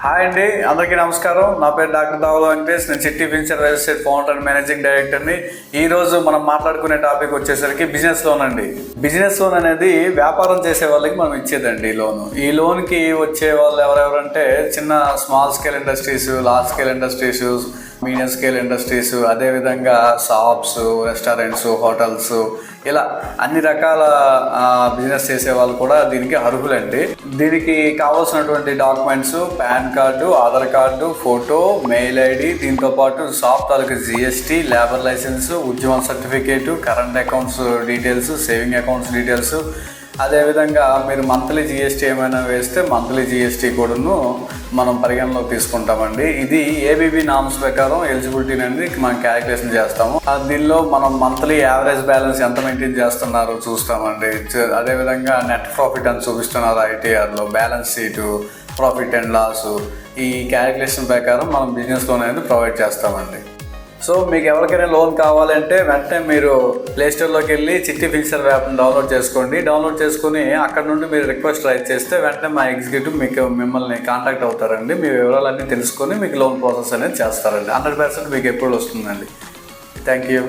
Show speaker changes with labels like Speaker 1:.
Speaker 1: Hi అండి, అందరికీ నమస్కారం. నా పేరు డాక్టర్ దావుల వెంకటేష్. నేను Chitti finserv real estate founder and managing డైరెక్టర్ని. ఈ రోజు మనం మాట్లాడుకునే టాపిక్ వచ్చేసరికి బిజినెస్ లోన్ అండి. బిజినెస్ లోన్ అనేది వ్యాపారం చేసే వాళ్ళకి మనం ఇచ్చేదండి లోను. ఈ లోన్కి వచ్చే వాళ్ళు ఎవరెవరంటే చిన్న small scale industries, large scale industries, medium scale industries, అదేవిధంగా షాప్స్, రెస్టారెంట్స్, హోటల్స్, ఇలా అన్ని రకాల బిజినెస్ చేసే వాళ్ళు కూడా దీనికి అర్హులండి. దీనికి కావాల్సినటువంటి documents pan card, Aadhaar card, photo, mail ID, దీంతో పాటు షాప్ తాలూకు జిఎస్టీ, లేబర్ లైసెన్స్, ఉద్యోగం certificate, current accounts details, saving accounts details, అదేవిధంగా మీరు మంత్లీ జిఎస్టీ ఏమైనా వేస్తే మంత్లీ జిఎస్టీ కూడాను మనం పరిగణలోకి తీసుకుంటామండి. ఇది ఏబీబీ నామ్స్ ప్రకారం ఎలిజిబిలిటీ అనేది మనం క్యాలిక్యులేషన్ చేస్తాము. దీనిలో మనం మంత్లీ యావరేజ్ బ్యాలెన్స్ ఎంత మెయింటైన్ చేస్తున్నారో చూస్తామండి. అదేవిధంగా నెట్ ప్రాఫిట్ అని చూపిస్తున్నారు ఐటీఆర్లో, balance sheet, profit and loss, ఈ క్యాలిక్యులేషన్ ప్రకారం మనం బిజినెస్ లోన్ అనేది ప్రొవైడ్ చేస్తామండి. సో మీకు ఎవరికైనా లోన్ కావాలంటే వెంటనే మీరు ప్లేస్టోర్లోకి వెళ్ళి చిట్టి ఫిన్సర్ యాప్ని డౌన్లోడ్ చేసుకోండి. డౌన్లోడ్ చేసుకుని అక్కడ నుండి మీరు రిక్వెస్ట్ రైట్ చేస్తే వెంటనే మా ఎగ్జిక్యూటివ్ మిమ్మల్ని కాంటాక్ట్ అవుతారండి. మీ వివరాలన్నీ తెలుసుకొని మీకు లోన్ ప్రాసెస్ అనేది చేస్తారండి. 100% మీకు ఎప్పుడు వస్తుందండి. Thank you.